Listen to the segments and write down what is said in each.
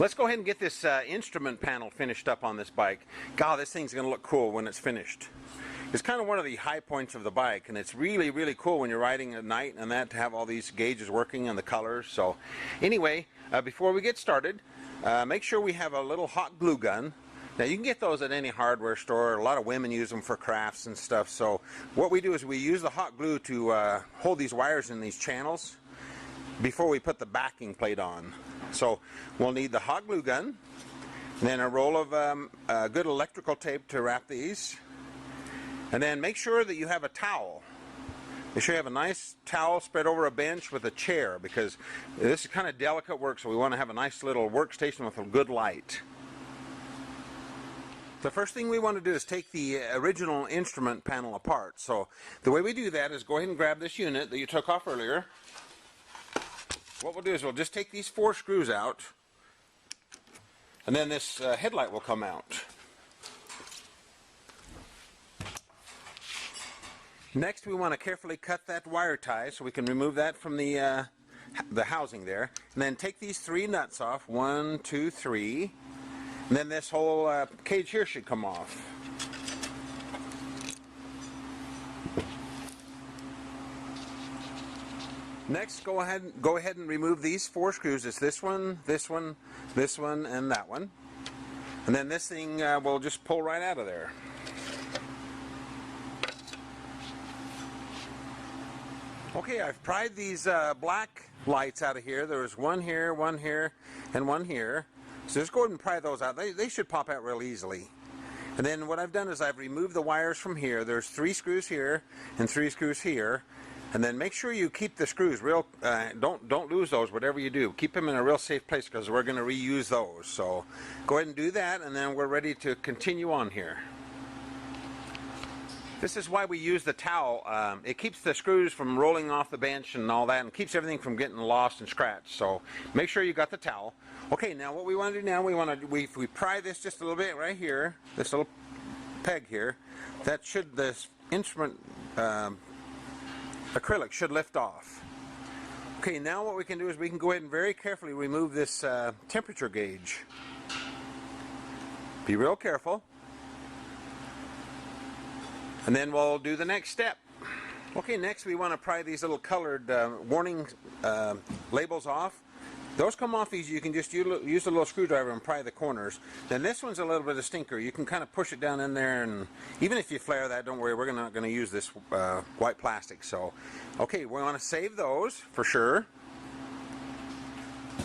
Let's go ahead and get this instrument panel finished up on this bike. God, this thing's going to look cool when it's finished. It's kind of one of the high points of the bike, and it's really, really cool when you're riding at night and that to have all these gauges working and the colors. So anyway, before we get started, make sure we have a little hot glue gun. Now you can get those at any hardware store. A lot of women use them for crafts and stuff. So what we do is we use the hot glue to hold these wires in these channels before we put the backing plate on. So we'll need the hot glue gun, and then a roll of good electrical tape to wrap these, and then make sure that you have a towel. Make sure you have a nice towel spread over a bench with a chair, because this is kind of delicate work, so we want to have a nice little workstation with a good light. The first thing we want to do is take the original instrument panel apart. So the way we do that is go ahead and grab this unit that you took off earlier. What we'll do is we'll just take these 4 screws out, and then this headlight will come out. Next, we want to carefully cut that wire tie so we can remove that from the housing there. And then take these 3 nuts off, 1, 2, 3, and then this whole cage here should come off. Next, go ahead and remove these 4 screws. It's this one, this one, this one, and that one. And then this thing will just pull right out of there. Okay, I've pried these black lights out of here. There's one here, and one here. So just go ahead and pry those out. They should pop out real easily. And then what I've done is I've removed the wires from here. There's 3 screws here and 3 screws here. And then make sure you keep the screws real, don't lose those, whatever you do. Keep them in a real safe place, because we're going to reuse those. So go ahead and do that, and then we're ready to continue on here. This is why we use the towel. It keeps the screws from rolling off the bench and all that, and keeps everything from getting lost and scratched. So make sure you got the towel. Okay, now what we want to do now, we pry this just a little bit right here, this little peg here. That should, this instrument acrylic should lift off. Okay, now what we can do is we can go ahead and very carefully remove this temperature gauge. Be real careful. And then we'll do the next step. Okay, next we want to pry these little colored warning labels off. Those come off easy. You can just use a little screwdriver and pry the corners. Then this one's a little bit of a stinker. You can kind of push it down in there, and even if you flare that, don't worry, we're not going to use this white plastic. So, okay, we want to save those for sure.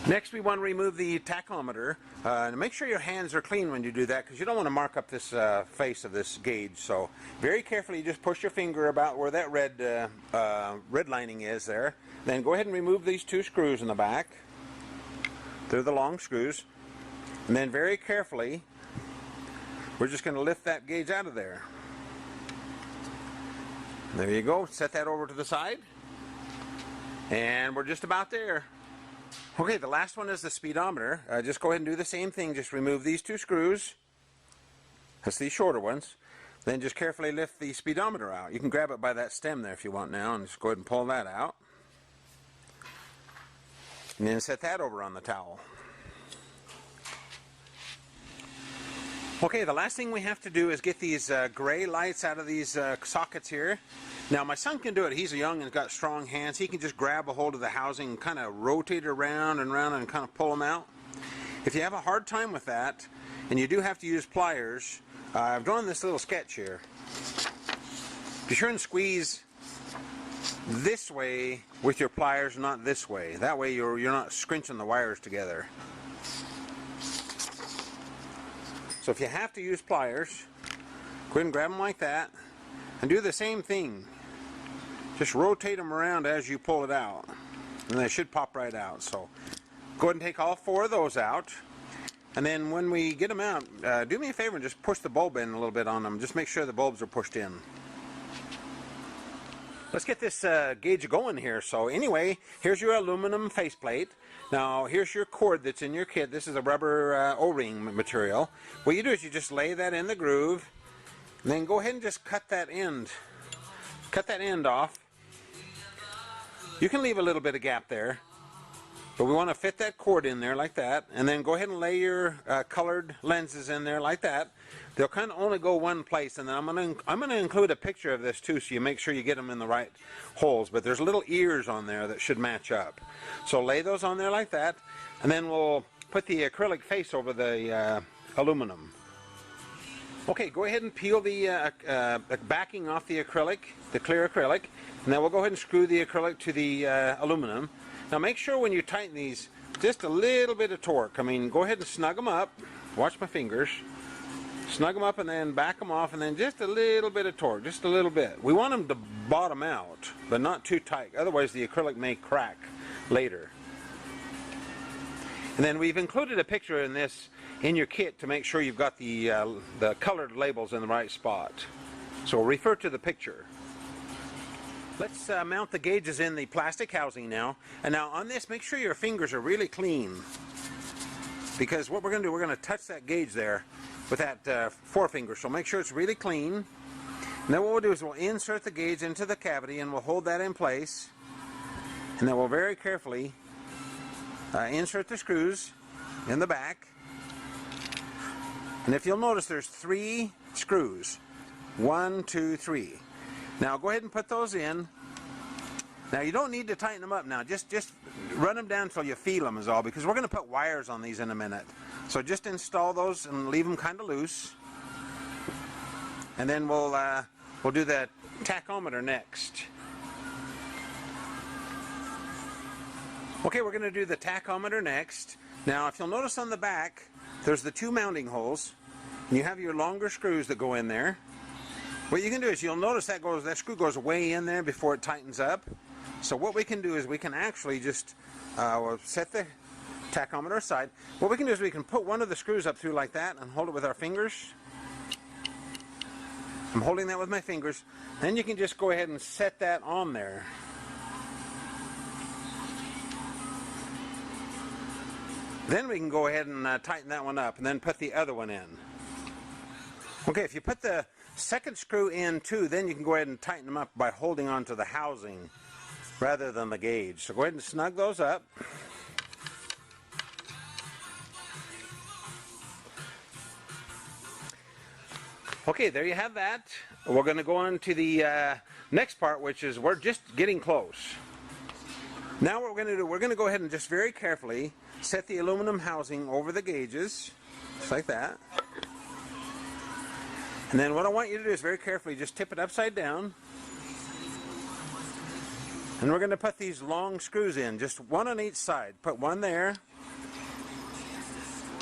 Next, we want to remove the tachometer. Make sure your hands are clean when you do that, because you don't want to mark up this face of this gauge. So, very carefully, just push your finger about where that red lining is there. Then go ahead and remove these 2 screws in the back. They're the long screws. And then very carefully, we're just going to lift that gauge out of there. There you go. Set that over to the side. And we're just about there. Okay, the last one is the speedometer. Just go ahead and do the same thing. Just remove these 2 screws. That's these shorter ones. Then just carefully lift the speedometer out. You can grab it by that stem there if you want now, and just go ahead and pull that out. And then set that over on the towel. Okay, the last thing we have to do is get these gray lights out of these sockets here. Now my son can do it. He's young and got strong hands. He can just grab a hold of the housing and kind of rotate it around and around and kind of pull them out. If you have a hard time with that, and you do have to use pliers, I've drawn this little sketch here. Be sure and squeeze this way with your pliers, not this way. That way you're not scrunching the wires together. So if you have to use pliers, go ahead and grab them like that and do the same thing. Just rotate them around as you pull it out, and they should pop right out. So go ahead and take all 4 of those out, and then when we get them out, do me a favor and just push the bulb in a little bit on them. Just make sure the bulbs are pushed in. Let's get this gauge going here. So anyway, here's your aluminum faceplate. Now here's your cord that's in your kit. This is a rubber O-ring material. What you do is you just lay that in the groove, and then go ahead and just cut that end off. You can leave a little bit of gap there. But we want to fit that cord in there like that, and then go ahead and lay your colored lenses in there like that. They'll kind of only go one place, and then I'm going to include a picture of this too, so you make sure you get them in the right holes. But there's little ears on there that should match up. So lay those on there like that, and then we'll put the acrylic face over the aluminum. Okay, go ahead and peel the backing off the acrylic, the clear acrylic, and then we'll go ahead and screw the acrylic to the aluminum. Now make sure when you tighten these, just a little bit of torque. I mean, go ahead and snug them up. Watch my fingers. Snug them up and then back them off, and then just a little bit of torque, just a little bit. We want them to bottom out, but not too tight. Otherwise the acrylic may crack later. And then we've included a picture in this in your kit to make sure you've got the colored labels in the right spot. So refer to the picture. Let's mount the gauges in the plastic housing now. And now on this, make sure your fingers are really clean. Because what we're going to do, we're going to touch that gauge there with that forefinger. So make sure it's really clean. And then what we'll do is we'll insert the gauge into the cavity and we'll hold that in place. And then we'll very carefully insert the screws in the back. And if you'll notice, there's 3 screws. 1, 2, 3. Now go ahead and put those in. Now you don't need to tighten them up now. Just run them down until you feel them is all, because we're going to put wires on these in a minute. So just install those and leave them kind of loose. And then we'll do the tachometer next. Okay, we're going to do the tachometer next. Now if you'll notice on the back, there's the 2 mounting holes. And you have your longer screws that go in there. What you can do is you'll notice that screw goes way in there before it tightens up. So what we can do is we can actually just we'll set the tachometer aside. What we can do is we can put one of the screws up through like that and hold it with our fingers. I'm holding that with my fingers. Then you can just go ahead and set that on there. Then we can go ahead and tighten that one up and then put the other one in. Okay, if you put the second screw in too, then you can go ahead and tighten them up by holding onto the housing rather than the gauge. So go ahead and snug those up. Okay, there you have that. We're going to go on to the next part, which is we're just getting close. Now what we're going to do, we're going to go ahead and just very carefully set the aluminum housing over the gauges, just like that. And then what I want you to do is very carefully just tip it upside down. And we're going to put these long screws in, just one on each side. Put one there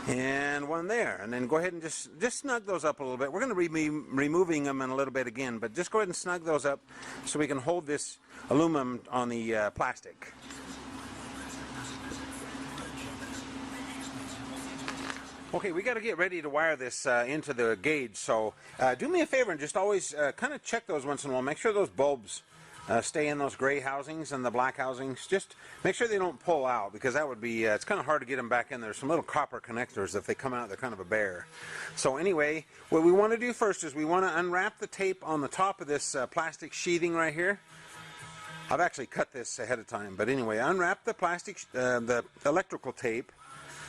and one there. And then go ahead and just snug those up a little bit. We're going to be removing them in a little bit again, but just go ahead and snug those up so we can hold this aluminum on the plastic. Okay, we got to get ready to wire this into the gauge, so do me a favor and just always kind of check those once in a while. Make sure those bulbs stay in those gray housings and the black housings. Just make sure they don't pull out, because that would be, it's kind of hard to get them back in. There's some little copper connectors. If they come out, they're kind of a bear. So anyway, what we want to do first is we want to unwrap the tape on the top of this plastic sheathing right here. I've actually cut this ahead of time, but anyway, unwrap the plastic, the electrical tape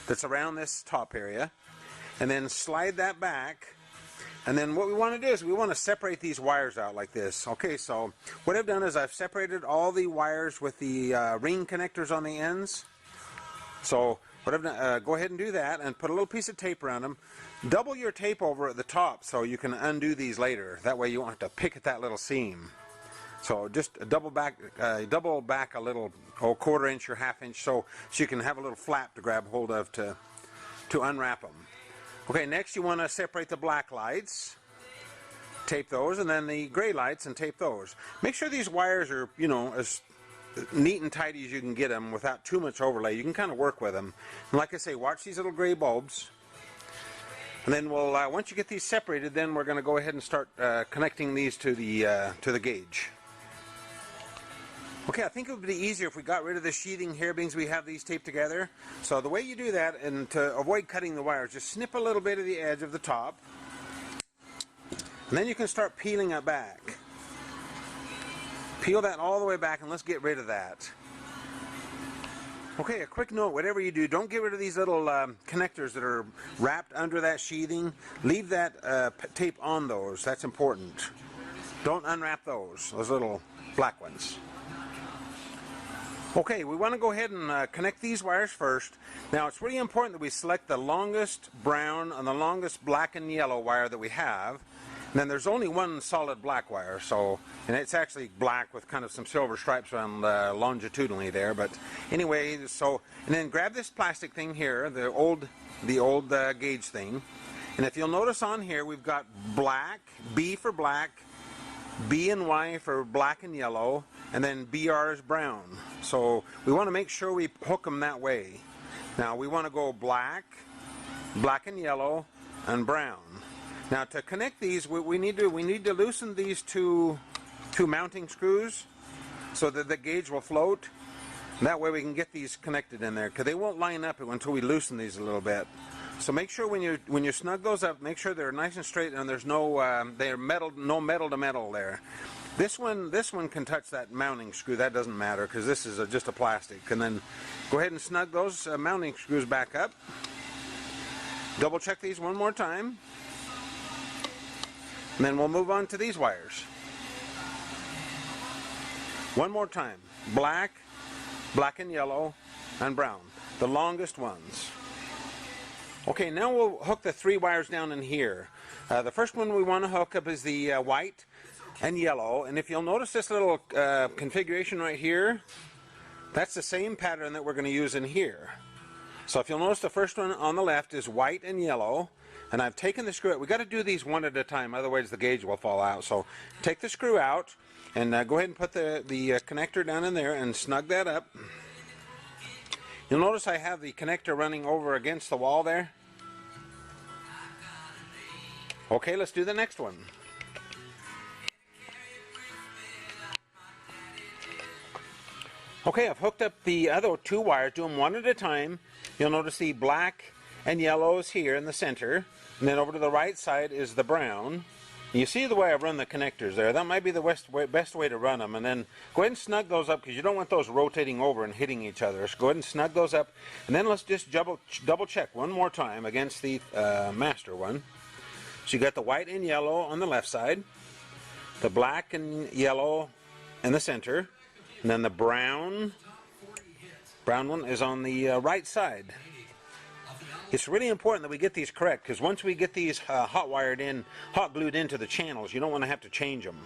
that's around this top area, and then slide that back. And then what we want to do is we want to separate these wires out like this. Okay, so what I've done is I've separated all the wires with the ring connectors on the ends. So what I've done, go ahead and do that and put a little piece of tape around them. Double your tape over at the top so you can undo these later. That way you won't have to pick at that little seam. So just double back a little, quarter inch or half inch, so you can have a little flap to grab hold of to unwrap them. Okay, next you want to separate the black lights, tape those, and then the gray lights and tape those. Make sure these wires are, you know, as neat and tidy as you can get them without too much overlay. You can kind of work with them. And like I say, watch these little gray bulbs. And then we'll, once you get these separated, then we're going to go ahead and start connecting these to the gauge. Okay, I think it would be easier if we got rid of the sheathing here, being we have these taped together. So the way you do that, and to avoid cutting the wires, just snip a little bit of the edge of the top. And then you can start peeling it back. Peel that all the way back, and let's get rid of that. Okay, a quick note, whatever you do, don't get rid of these little connectors that are wrapped under that sheathing. Leave that tape on those, that's important. Don't unwrap those little black ones. Okay, we want to go ahead and connect these wires first. Now it's really important that we select the longest brown and the longest black and yellow wire that we have. And then there's only one solid black wire, and it's actually black with kind of some silver stripes around longitudinally there. But anyway, and then grab this plastic thing here, the old gauge thing. And if you'll notice on here, we've got black, B for black, B and Y for black and yellow, and then BR is brown. So we want to make sure we hook them that way. Now we want to go black, black and yellow, and brown. Now to connect these, we need to loosen these two mounting screws so that the gauge will float. That way we can get these connected in there, because they won't line up until we loosen these a little bit. So make sure when you snug those up, make sure they're nice and straight and there's no no metal to metal there. This one can touch that mounting screw. That doesn't matter because this is just a plastic. And then go ahead and snug those mounting screws back up. Double check these one more time. And then we'll move on to these wires. One more time. Black, black and yellow, and brown. The longest ones. Okay, now we'll hook the three wires down in here. The first one we want to hook up is the white and yellow. And if you'll notice this little configuration right here, that's the same pattern that we're going to use in here. So if you'll notice, the first one on the left is white and yellow. And I've taken the screw out. We've got to do these one at a time, otherwise the gauge will fall out. So take the screw out and go ahead and put the connector down in there and snug that up. You'll notice I have the connector running over against the wall there. Okay, let's do the next one. Okay, I've hooked up the other two wires. Do them one at a time. You'll notice the black and yellow is here in the center. And then over to the right side is the brown. You see the way I've run the connectors there. That might be the best way to run them. And then go ahead and snug those up because you don't want those rotating over and hitting each other. So go ahead and snug those up. And then let's just double check one more time against the master one. So you got the white and yellow on the left side, the black and yellow in the center, and then the brown one is on the right side. It's really important that we get these correct, because once we get these hot glued into the channels, you don't want to have to change them.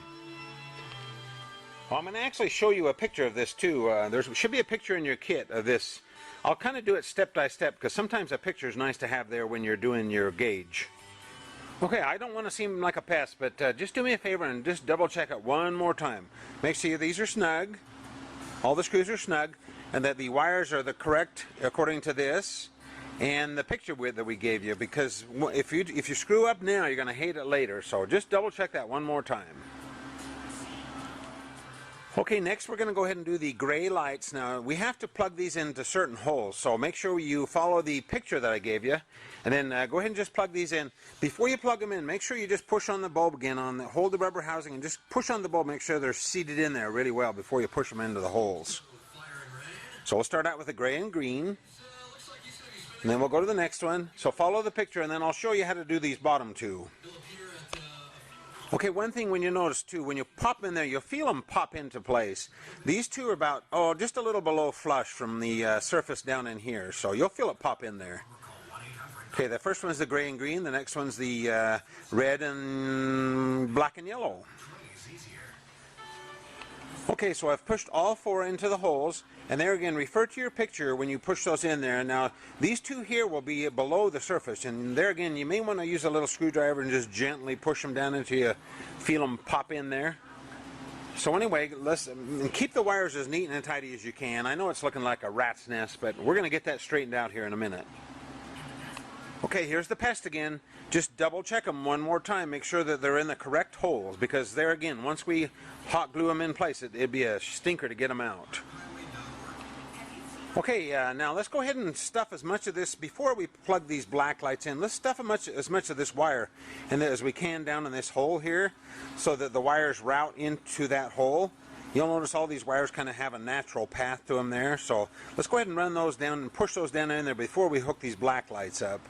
Well, I'm going to actually show you a picture of this too. There should be a picture in your kit of this. I'll kind of do it step by step, because sometimes a picture is nice to have there when you're doing your gauge. Okay, I don't want to seem like a pest, but just do me a favor and just double check it one more time. Make sure these are snug, all the screws are snug, and that the wires are the correct according to this and the picture width that we gave you, because if you screw up now, you're going to hate it later. So just double check that one more time. Okay, next we're going to go ahead and do the gray lights. Now we have to plug these into certain holes, so make sure you follow the picture that I gave you, and then go ahead and just plug these in. Before you plug them in, make sure you just push on the bulb again, hold the rubber housing and just push on the bulb, make sure they're seated in there really well before you push them into the holes. So we'll start out with the gray and green, and then we'll go to the next one. So follow the picture, and then I'll show you how to do these bottom two. Okay, one thing when you notice too, when you pop in there, you'll feel them pop into place. These two are about, just a little below flush from the surface down in here, so you'll feel it pop in there. Okay, the first one's the gray and green, the next one's the red and black and yellow. Okay, so I've pushed all four into the holes, and there again, refer to your picture when you push those in there. Now, these two here will be below the surface, and there again, you may want to use a little screwdriver and just gently push them down until you feel them pop in there. So anyway, let's keep the wires as neat and tidy as you can. I know it's looking like a rat's nest, but we're going to get that straightened out here in a minute. Okay, here's the pest again. Just double check them one more time. Make sure that they're in the correct holes, because there again, once we hot glue them in place, it'd be a stinker to get them out. Okay, now let's go ahead and stuff as much of this, before we plug these black lights in, let's stuff as much of this wire as we can down in this hole here, so that the wires route into that hole. You'll notice all these wires kind of have a natural path to them there. So let's go ahead and run those down and push those down in there before we hook these black lights up.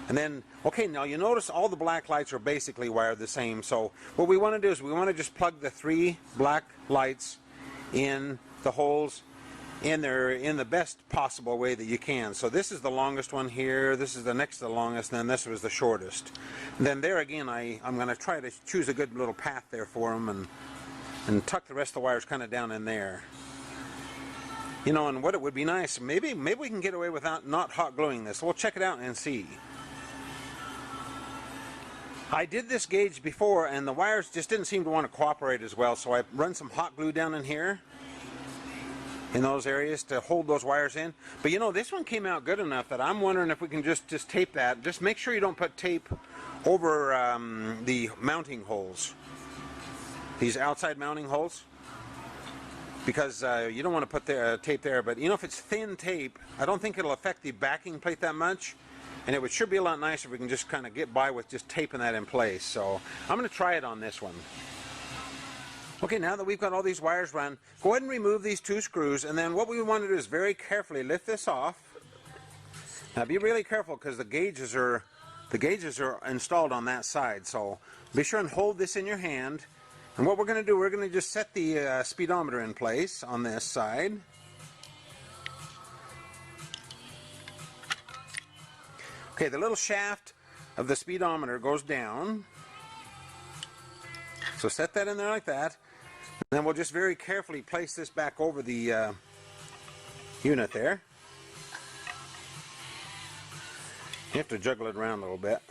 And then, okay, now you notice all the black lights are basically wired the same. So what we want to do is we want to just plug the 3 black lights in the holes in there in the best possible way that you can. So this is the longest one here, this is the next to the longest, and then this was the shortest. And then there again, I'm going to try to choose a good little path there for them and tuck the rest of the wires kind of down in there. You know, and what it would be nice, maybe we can get away without not hot gluing this. We'll check it out and see. I did this gauge before and the wires just didn't seem to want to cooperate as well, so I run some hot glue down in here in those areas to hold those wires in. But you know, this one came out good enough that I'm wondering if we can just tape that. Just make sure you don't put tape over the mounting holes, these outside mounting holes, because you don't want to put the tape there. But you know, if it's thin tape, I don't think it'll affect the backing plate that much, and it would sure be a lot nicer if we can just kind of get by with just taping that in place. So I'm going to try it on this one. Okay, now that we've got all these wires run, go ahead and remove these 2 screws, and then what we want to do is very carefully lift this off. Now be really careful because the gauges are installed on that side, so be sure and hold this in your hand. And what we're going to do, we're going to just set the speedometer in place on this side. Okay, the little shaft of the speedometer goes down. So set that in there like that. And then we'll just very carefully place this back over the unit there. You have to juggle it around a little bit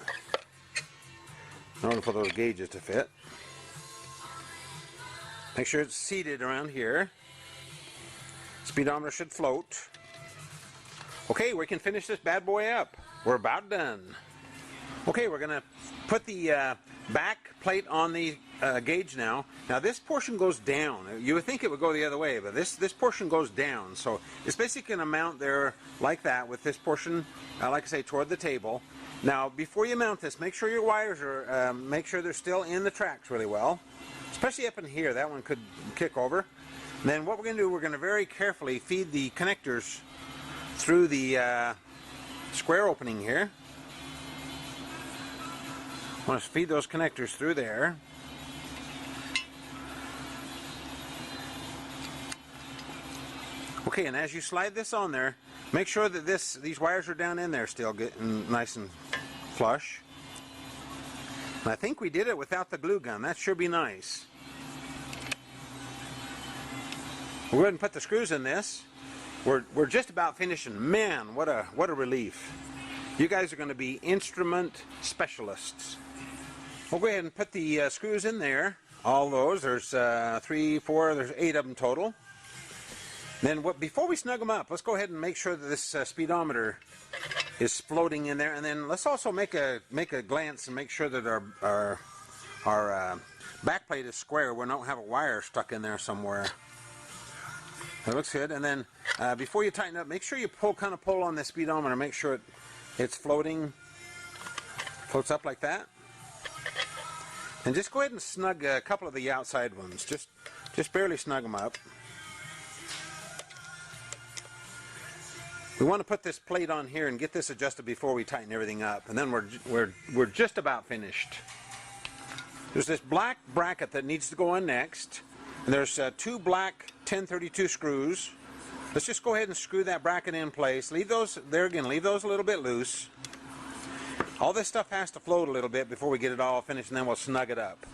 in order for those gauges to fit. Make sure it's seated around here. Speedometer should float. Okay, we can finish this bad boy up. We're about done. Okay, we're going to put the back plate on the gauge now. Now this portion goes down. You would think it would go the other way, but this portion goes down. So it's basically going to mount there like that with this portion, like I say, toward the table. Now before you mount this, make sure your wires are, make sure they're still in the tracks really well. Especially up in here, that one could kick over. And then what we're going to do, we're going to very carefully feed the connectors through the square opening here. I want to feed those connectors through there. Okay, and as you slide this on there, make sure that these wires are down in there still getting nice and flush. And I think we did it without the glue gun. That should be nice. We'll go ahead and put the screws in this. We're just about finishing. Man, what a relief. You guys are going to be instrument specialists. We'll go ahead and put the screws in there. All those. There's 3, 4, there's 8 of them total. Then before we snug them up, let's go ahead and make sure that this speedometer is floating in there. And then let's also make a glance and make sure that our back plate is square. We don't have a wire stuck in there somewhere. That looks good. And then before you tighten up, make sure you kind of pull on the speedometer. Make sure it's floats up like that. And just go ahead and snug a couple of the outside ones. Just barely snug them up. We want to put this plate on here and get this adjusted before we tighten everything up. And then we're just about finished. There's this black bracket that needs to go on next. And there's 2 black 1032 screws. Let's just go ahead and screw that bracket in place. Leave those there again. Leave those a little bit loose. All this stuff has to float a little bit before we get it all finished, and then we'll snug it up.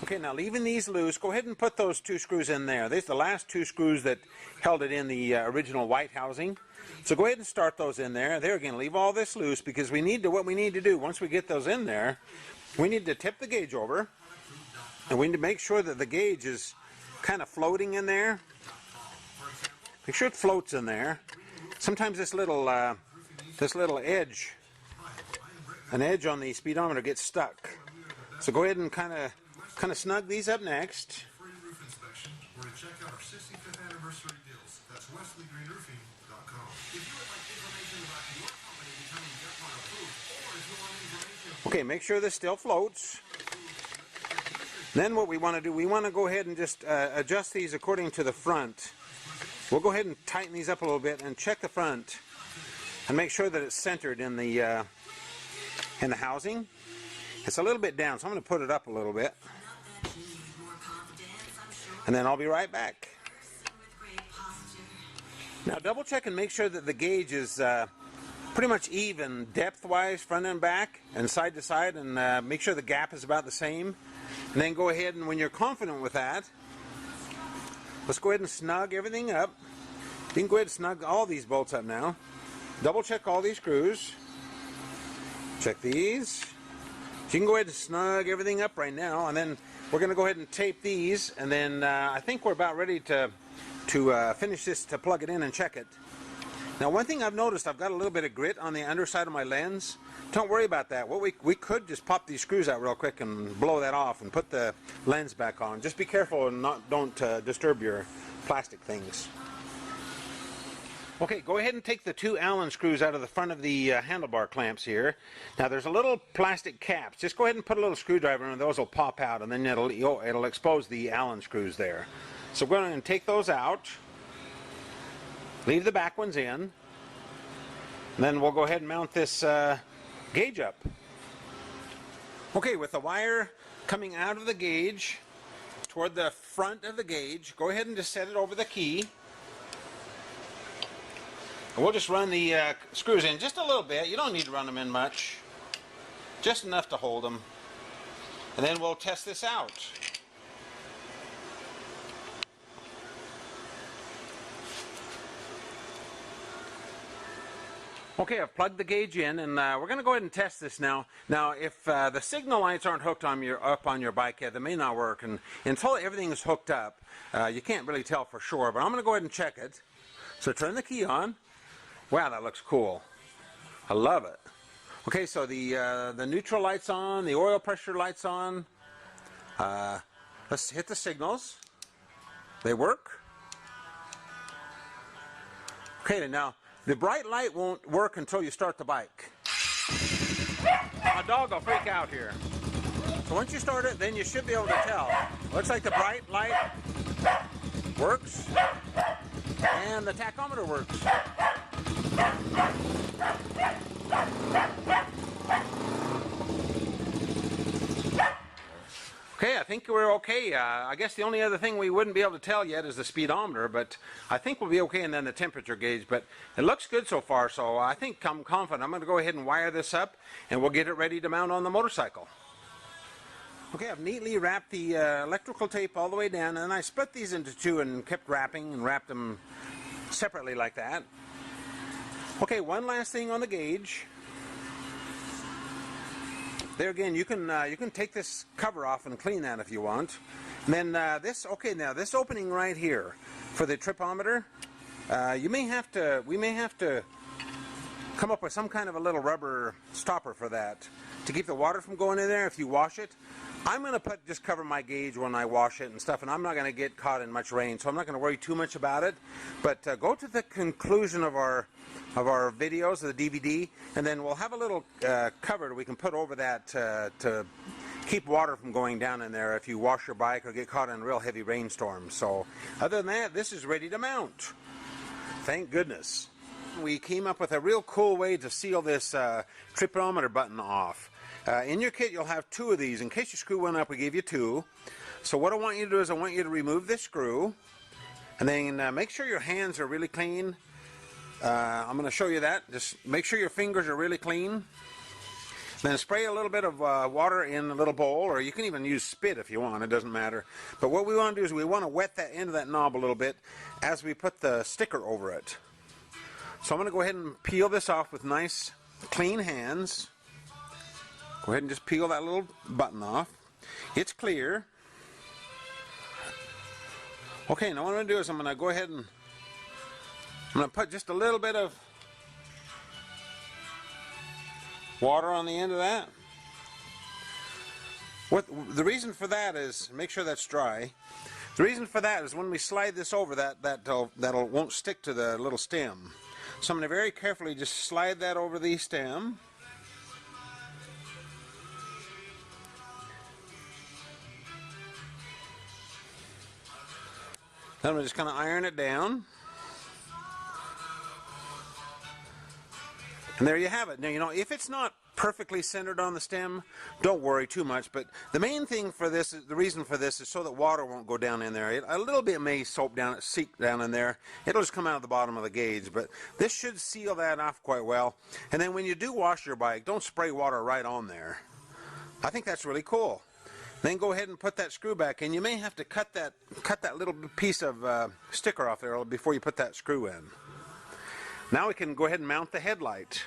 Okay, now leaving these loose, go ahead and put those 2 screws in there. These are the last 2 screws that held it in the original white housing. So go ahead and start those in there. There again, leave all this loose because what we need to do once we get those in there, we need to tip the gauge over, and we need to make sure that the gauge is kind of floating in there. Make sure it floats in there. Sometimes this little edge, an edge on the speedometer gets stuck. So go ahead and kind of snug these up next. Okay, make sure this still floats. Then what we want to do, we want to go ahead and just adjust these according to the front. We'll go ahead and tighten these up a little bit and check the front and make sure that it's centered in the housing. It's a little bit down, so I'm going to put it up a little bit. And then I'll be right back. Now double check and make sure that the gauge is pretty much even depth-wise, front and back, and side to side, and make sure the gap is about the same. And then go ahead and when you're confident with that, let's go ahead and snug everything up. You can go ahead and snug all these bolts up now. Double check all these screws. Check these. So you can go ahead and snug everything up right now, and then we're going to go ahead and tape these, and then I think we're about ready to finish this, to plug it in and check it. Now one thing I've noticed, I've got a little bit of grit on the underside of my lens. Don't worry about that. What we could just pop these screws out real quick and blow that off and put the lens back on. Just be careful and don't disturb your plastic things. Okay, go ahead and take the 2 Allen screws out of the front of the handlebar clamps here. Now there's a little plastic caps. Just go ahead and put a little screwdriver and those will pop out, and then it'll expose the Allen screws there. So we're going to take those out. Leave the back ones in. And then we'll go ahead and mount this gauge up. Okay, with the wire coming out of the gauge toward the front of the gauge, go ahead and just set it over the key. And we'll just run the screws in just a little bit. You don't need to run them in much. Just enough to hold them. And then we'll test this out. Okay, I've plugged the gauge in, and we're going to go ahead and test this now. Now, if the signal lights aren't hooked on up on your bike yet, they may not work. And until everything is hooked up, you can't really tell for sure. But I'm going to go ahead and check it. So turn the key on. Wow, that looks cool. I love it. Okay, so the neutral light's on, the oil pressure light's on. Let's hit the signals. They work. Okay, now the bright light won't work until you start the bike. My dog will freak out here. So once you start it, then you should be able to tell. Looks like the bright light works, and the tachometer works. Okay, I think we're okay. I guess the only other thing we wouldn't be able to tell yet is the speedometer, but I think we'll be okay, and then the temperature gauge. But it looks good so far, so I think I'm confident. I'm going to go ahead and wire this up, and we'll get it ready to mount on the motorcycle. Okay, I've neatly wrapped the electrical tape all the way down, and I split these into 2 and kept wrapping and wrapped them separately like that. Okay, one last thing on the gauge. There again, you can take this cover off and clean that if you want. And then this opening right here for the tripometer, we may have to come up with some kind of a little rubber stopper for that to keep the water from going in there if you wash it. I'm going to just cover my gauge when I wash it and stuff, and I'm not going to get caught in much rain, so I'm not going to worry too much about it. But go to the conclusion of our videos, of the DVD, and then we'll have a little cover we can put over that to keep water from going down in there if you wash your bike or get caught in real heavy rainstorms. So other than that, this is ready to mount. Thank goodness. We came up with a real cool way to seal this tripometer button off. In your kit, you'll have 2 of these. In case you screw one up, we gave you 2. So what I want you to do is I want you to remove this screw, and then make sure your hands are really clean. I'm going to show you that. Just make sure your fingers are really clean. Then spray a little bit of water in a little bowl, or you can even use spit if you want. It doesn't matter. But what we want to do is we want to wet that end of that knob a little bit as we put the sticker over it. So I'm going to go ahead and peel this off with nice, clean hands. Go ahead and just peel that little button off. It's clear. Okay, now what I'm going to do is I'm going to go ahead and I'm going to put just a little bit of water on the end of that. The reason for that is, make sure that's dry. The reason for that is when we slide this over, that won't stick to the little stem. So I'm going to very carefully just slide that over the stem. Then I'm just kind of iron it down. And there you have it. Now, you know, if it's not perfectly centered on the stem, don't worry too much. But the main thing for this, the reason for this is so that water won't go down in there. A little bit may seep down in there. It'll just come out of the bottom of the gauge. But this should seal that off quite well. And then when you do wash your bike, don't spray water right on there. I think that's really cool. Then go ahead and put that screw back in. You may have to cut that little piece of sticker off there before you put that screw in. Now we can go ahead and mount the headlight.